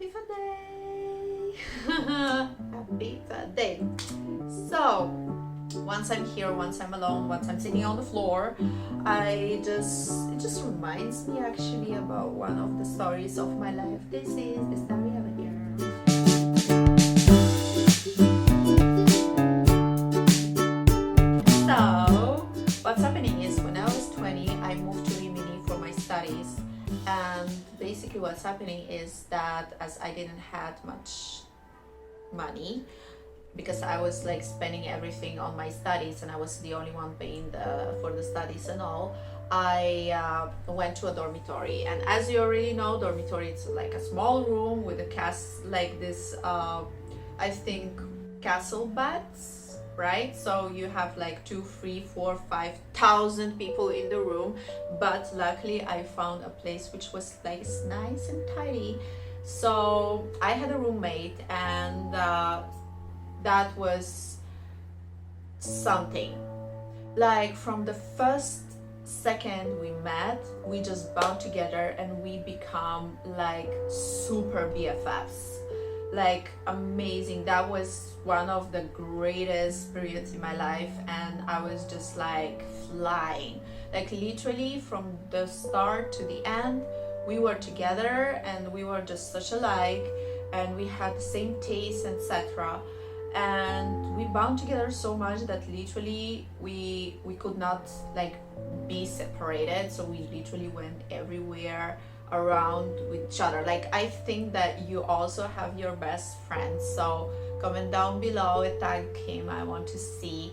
Happy birthday! Happy birthday! So, once I'm here, once I'm alone, once I'm sitting on the floor, it just reminds me actually about one of the stories of my life. This is the story of a girl. So, what's happening is when I was 20, I moved to Rimini for my studies. And basically what's happening is that as I didn't have much money, because I was like spending everything on my studies and I was the only one paying for the studies and all, I went to a dormitory. And as you already know, dormitory, it's like a small room with a like this I think castle beds, right? So you have like 2, 3, 4, 5,000 people in the room, but luckily I found a place which was like nice and tidy. So I had a roommate, and that was something. Like from the first second we met, we just bound together and we become like super BFFs. Like amazing. That was one of the greatest periods in my life, and I was just like flying. Like literally from the start to the end, we were together and we were just such alike, and we had the same tastes, etc. And we bound together so much that literally we could not like be separated. So we literally went everywhere around with each other. Like I think that you also have your best friend, so comment down below and tag him. I want to see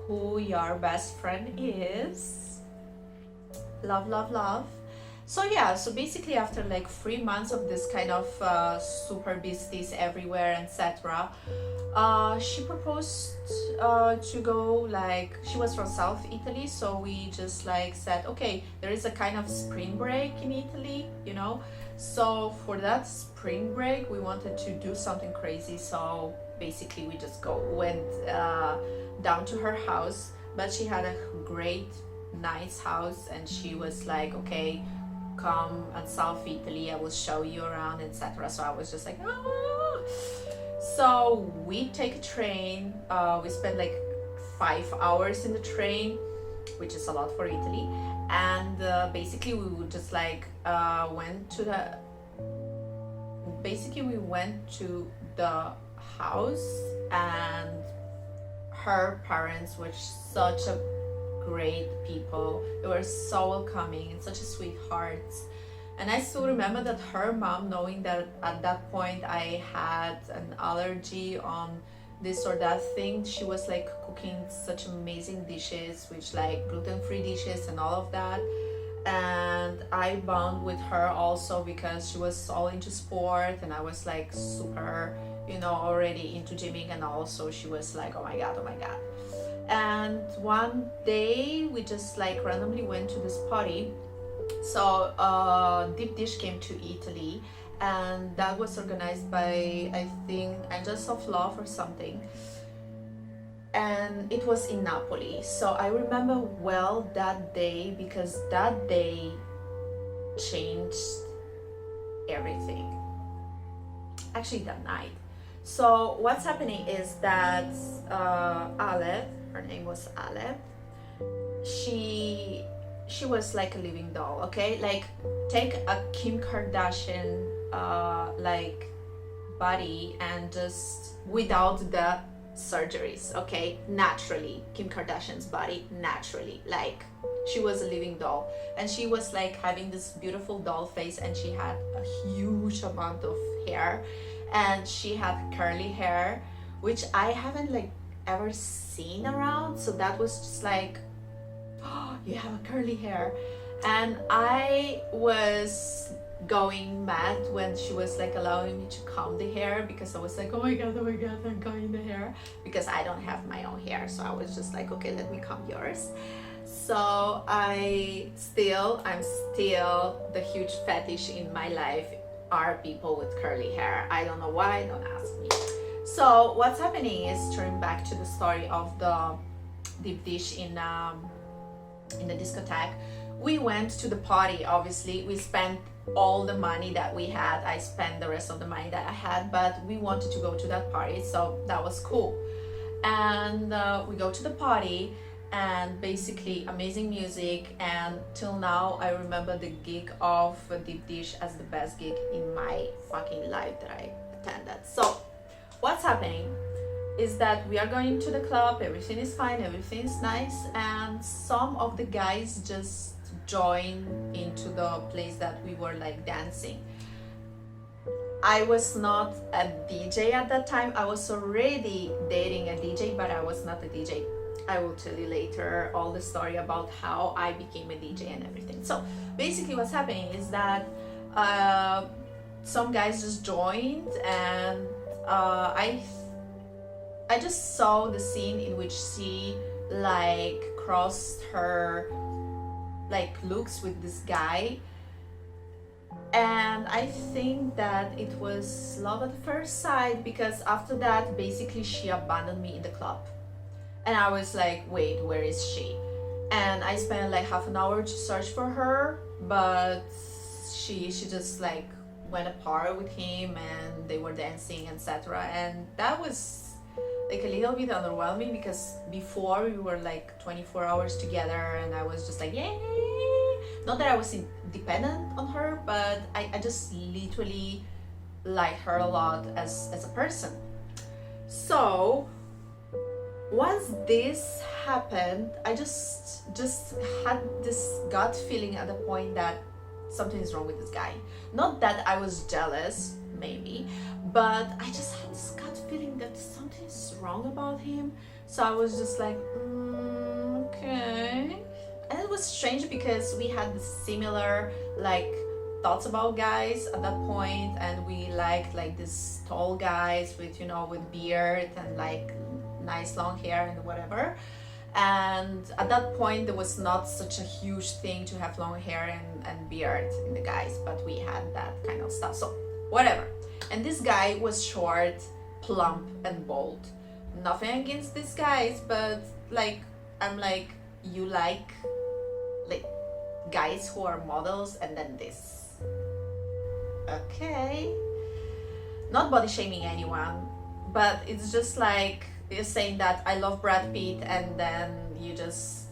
who your best friend is. Love, love, love. So yeah, so basically after like 3 months of this kind of super business everywhere, etc., she proposed to go, like she was from South Italy, so we just like said, okay, there is a kind of spring break in Italy, you know, so for that spring break we wanted to do something crazy. So basically we just went down to her house, but she had a great nice house, and she was like, okay, come at South Italy, I will show you around, etc. So I was just like, ah. So we take a train, we spent like 5 hours in the train, which is a lot for Italy, and basically we would just like we went to the house, and her parents were such a great people. They were so welcoming and such a sweethearts. And I still remember that her mom, knowing that at that point I had an allergy on this or that thing, she was like cooking such amazing dishes, which like gluten-free dishes and all of that. And I bond with her also because she was all into sport, and I was like super, you know, already into gymming, and also she was like, oh my god, oh my god. And one day we just like randomly went to this party. So Deep Dish came to Italy, and that was organized by, I think, Angels of Love or something, and it was in Napoli. So I remember well that day, because that day changed everything, actually that night. So what's happening is that Ale, her name was Ale, she was like a living doll, okay? Like take a Kim Kardashian like body, and just without the surgeries, okay? Naturally, Kim Kardashian's body, naturally, like she was a living doll, and she was like having this beautiful doll face, and she had a huge amount of hair, and she had curly hair, which I haven't like ever seen around. So that was just like, oh, you have a curly hair. And I was going mad when she was like allowing me to comb the hair, because I was like, oh my god, I'm combing the hair, because I don't have my own hair. So I was just like, okay, let me comb yours. So I'm still the huge fetish in my life are people with curly hair. I don't know why, don't ask me. So what's happening is, turning back to the story of the Deep Dish in the discotheque, we went to the party. Obviously we spent all the money that we had. I spent the rest of the money that I had, but we wanted to go to that party, so that was cool. And we go to the party, and basically amazing music, and till now I remember the gig of Deep Dish as the best gig in my fucking life that I attended. So what's happening is that we are going to the club, everything is fine, everything is nice, and some of the guys just join into the place that we were like dancing. I was not a DJ at that time. I was already dating a DJ, but I was not a DJ. I will tell you later all the story about how I became a DJ and everything. So basically what's happening is that some guys just joined, and I just saw the scene in which she like crossed her like looks with this guy, and I think that it was love at first sight, because after that basically she abandoned me in the club, and I was like, wait, where is she? And I spent like half an hour to search for her, but she just like went apart with him, and they were dancing, etc. And that was like a little bit underwhelming, because before we were like 24 hours together, and I was just like, yay! Not that I was dependent on her, but I just literally like her a lot as a person. So once this happened, I just had this gut feeling at the point that something is wrong with this guy. Not that I was jealous, maybe, but I just had this gut feeling that something is wrong about him. So I was just like, okay. And it was strange because we had the similar like thoughts about guys at that point, and we liked like these tall guys with, you know, with beard and like nice long hair and whatever. And at that point there was not such a huge thing to have long hair and beard in the guys, but we had that kind of stuff, so whatever. And this guy was short, plump and bold. Nothing against these guys, but like I'm like, you like guys who are models, and then this. Okay, not body shaming anyone, but it's just like you're saying that I love Brad Pitt, and then you just,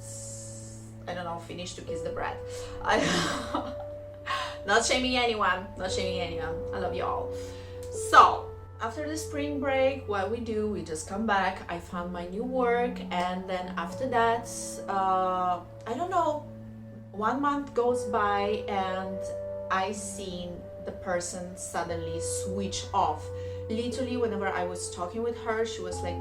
I don't know, finish to kiss the bread. Not shaming anyone, not shaming anyone. I love you all. So after the spring break, what we do, we just come back. I found my new work, and then after that, I don't know, 1 month goes by, and I seen the person suddenly switch off. Literally, whenever I was talking with her, she was like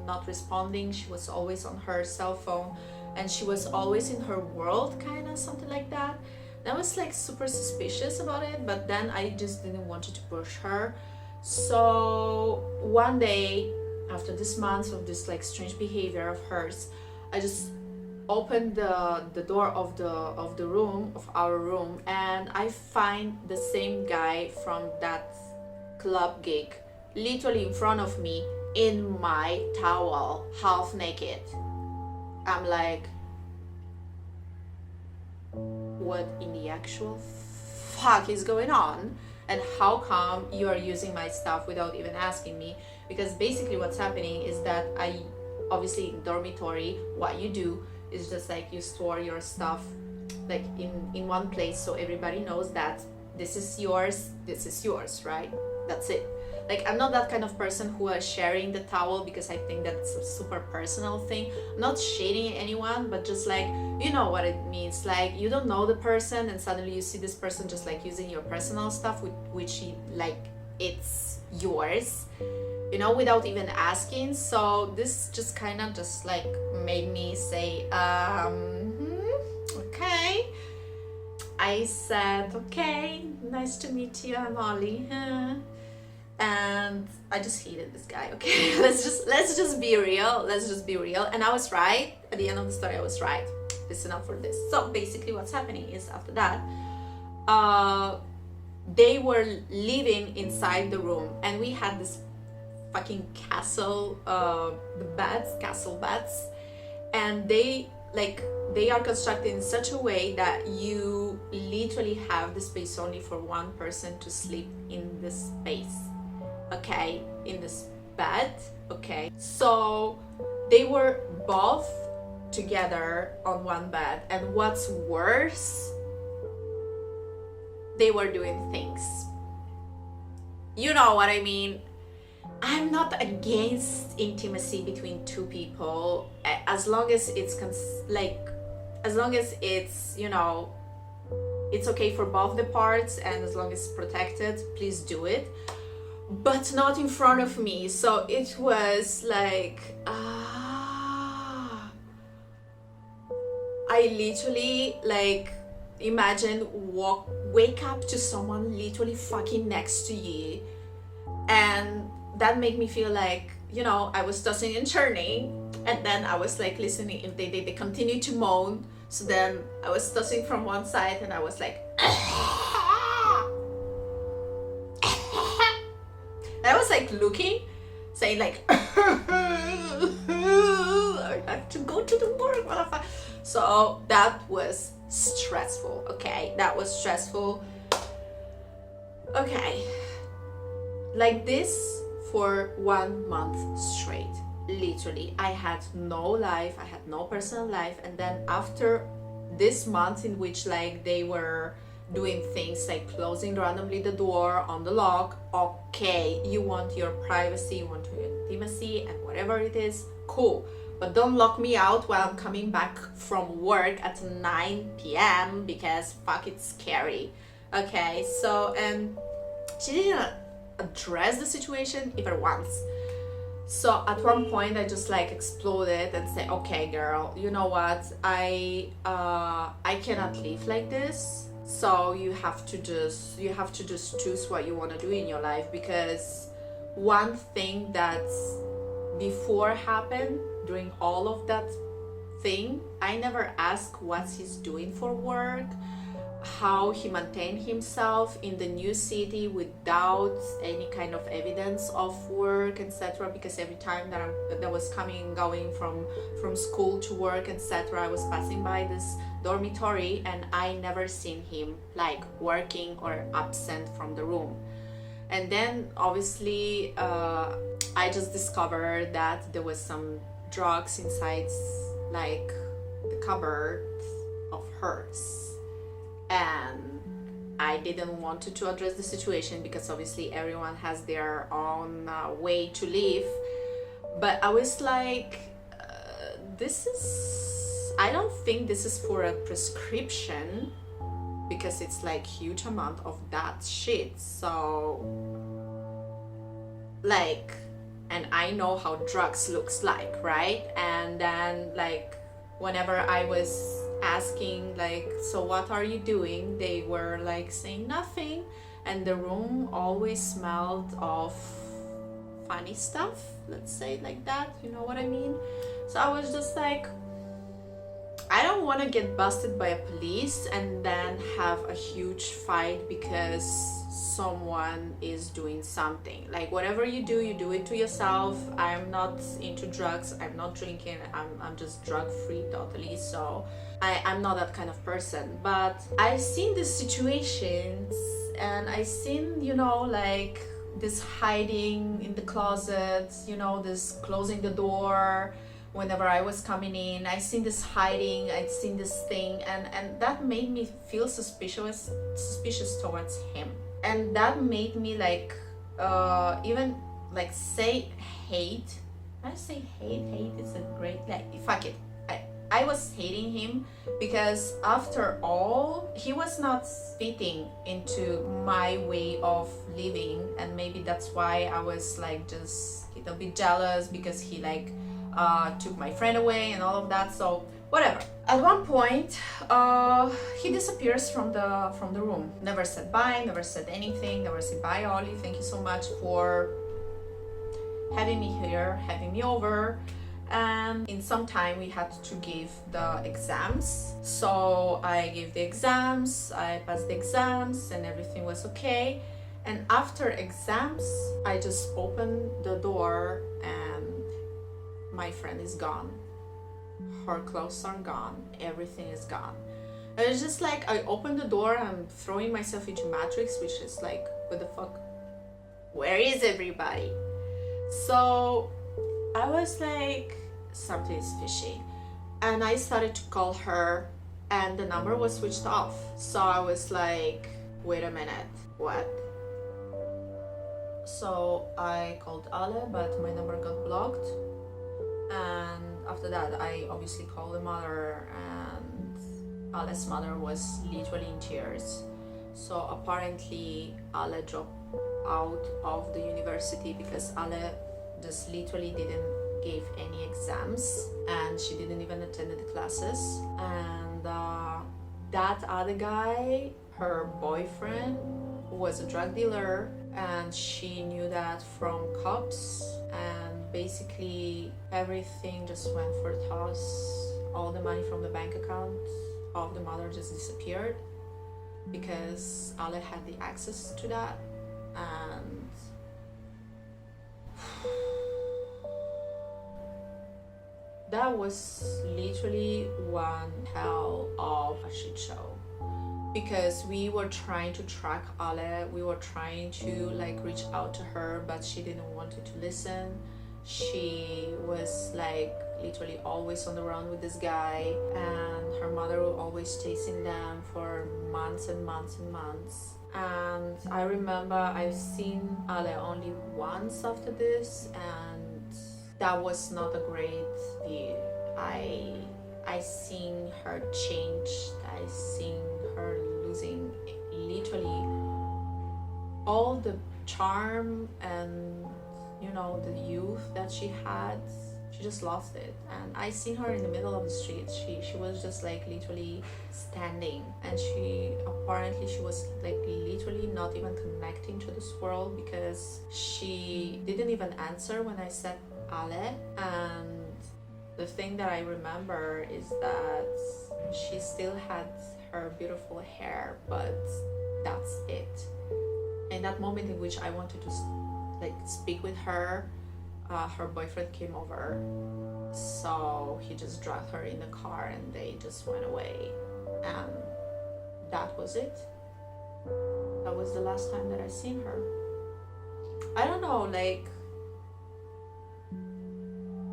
not responding. She was always on her cell phone, and she was always in her world, kind of something like that. And I was like super suspicious about it, but then I just didn't want to push her. So one day, after this month of this like strange behavior of hers, I just opened the door of the room, of our room, and I find the same guy from that club gig literally in front of me in my towel, half naked. I'm like, what in the actual fuck is going on? And how come you are using my stuff without even asking me? Because basically what's happening is that I, obviously in dormitory, what you do is just like you store your stuff like in one place, so everybody knows that this is yours, right? That's it. Like, I'm not that kind of person who is sharing the towel, because I think that's a super personal thing. I'm not shading anyone, but just like, you know what it means. Like, you don't know the person, and suddenly you see this person just like using your personal stuff, which like it's yours, you know, without even asking. So this just kind of just like made me say, okay. I said, okay, nice to meet you, I'm Olly. And I just hated this guy. Okay, let's just be real. And I was right. At the end of the story, I was right. Listen up for this. So basically what's happening is, after that, they were living inside the room, and we had this fucking castle, castle beds, and they like they are constructed in such a way that you literally have the space only for one person to sleep in this space, okay, in this bed, okay. So they were both together on one bed, and what's worse, they were doing things, you know what I mean. I'm not against intimacy between two people, as long as it's as long as it's, you know, it's okay for both the parts, and as long as it's protected, please do it, but not in front of me. So it was like, I literally, like, imagine wake up to someone literally fucking next to you, and that made me feel like, you know, I was tossing and turning, and then I was like listening if they continue to moan. So then I was tossing from one side, and I was like, and I was like looking, saying like, I have to go to the work, motherfucker. So that was stressful, okay? That was stressful. Okay. Like this for 1 month straight. Literally, I had no life, I had no personal life. And then after this month in which like they were doing things like closing randomly the door on the lock, okay, you want your privacy, you want your intimacy and whatever it is, cool, but don't lock me out while I'm coming back from work at 9 p.m. because fuck, it's scary. Okay, so, and she didn't address the situation even once. So at one point I just like exploded and said, okay girl, you know what, I cannot live like this. So you have to just choose what you want to do in your life, because one thing that before happened during all of that thing, I never asked what he's doing for work, how he maintained himself in the new city without any kind of evidence of work, etc. Because every time that I was coming and going from school to work, etc., I was passing by this dormitory and I never seen him like working or absent from the room. And then obviously I just discovered that there was some drugs inside like the cupboard of hers. And I didn't want to address the situation because obviously everyone has their own way to live. But I was like, I don't think this is for a prescription, because it's like huge amount of that shit. So like, and I know how drugs looks like, right? And then like whenever I was asking like, so what are you doing, they were like saying nothing, and the room always smelled of funny stuff, let's say like that, you know what I mean? So I was just like, I don't want to get busted by a police and then have a huge fight because someone is doing something. Like whatever you do it to yourself. I'm not into drugs, I'm not drinking, I'm just drug free totally. So I'm not that kind of person. But I've seen these situations, and I've seen, you know, like this hiding in the closet, you know, this closing the door whenever I was coming in. I seen this hiding, I'd seen this thing, and that made me feel suspicious towards him. And that made me like even like say hate. I say hate is a great, like, fuck it, I was hating him because after all he was not fitting into my way of living, and maybe that's why I was like just a little bit jealous because he like took my friend away and all of that. So whatever. At one point he disappears from the room, never said bye, never said anything, never said bye Olly, thank you so much for having me here, having me over. And in some time we had to give the exams, so I gave the exams, I passed the exams, and everything was okay. And after exams I just opened the door and my friend is gone. her clothes are gone, everything is gone. And it's just like I open the door and I'm throwing myself into Matrix, which is like, what the fuck? Where is everybody? So I was like, something is fishy. And I started to call her and the number was switched off. So I was like, wait a minute, what? So I called Ale, but my number got blocked. And after that, I obviously called the mother, and Ale's mother was literally in tears. So apparently Ale dropped out of the university because Ale just literally didn't give any exams, and she didn't even attend the classes. And that other guy, her boyfriend, was a drug dealer, and she knew that from cops, and basically everything just went for a toss. All the money from the bank account of the mother just disappeared because Ale had the access to that. And that was literally one hell of a shit show, because we were trying to track Ale, we were trying to like reach out to her, but she didn't want to listen. She was like literally always on the run with this guy, and her mother was always chasing them for months and months and months. And I remember I've seen Ale only once after this, and that was not a great view. I seen her change. I seen her losing literally all the charm and, you know, the youth that she had. She just lost it. And I seen her in the middle of the street. She was just like literally standing, and she was like literally not even connecting to this world, because she didn't even answer when I said Ale. And the thing that I remember is that she still had her beautiful hair, but that's it. In that moment in which I wanted to like speak with her, her boyfriend came over, so he just dragged her in the car and they just went away. And that was it. That was the last time that I seen her. I don't know, like,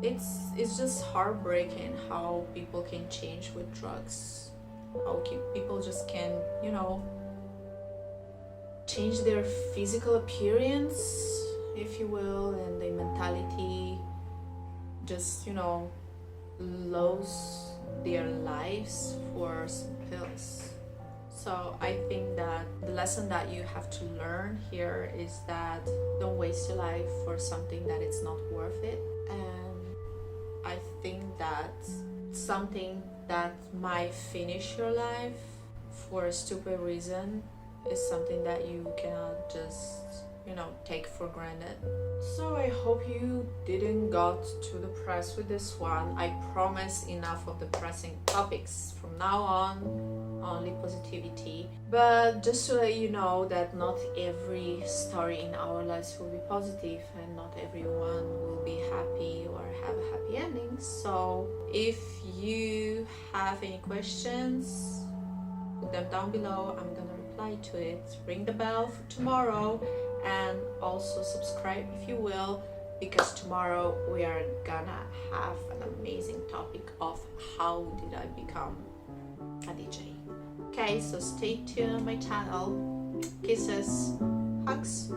it's just heartbreaking how people can change with drugs, how people just can, you know, change their physical appearance, if you will, and their mentality, just, you know, lose their lives for some pills. So I think that the lesson that you have to learn here is that don't waste your life for something that it's not worth it. And I think that something that might finish your life for a stupid reason is something that you cannot just, you know, take for granted. So I hope you didn't got too depressed with this one. I promise enough of depressing topics. From now on, only positivity. But just to let you know that not every story in our lives will be positive, and not everyone will be happy or have a happy ending. So if you have any questions, put them down below. I'm gonna reply to it. Ring the bell for tomorrow, and also subscribe if you will, because tomorrow we are gonna have an amazing topic of how did I become a DJ. Okay, so stay tuned on my channel. Kisses, hugs.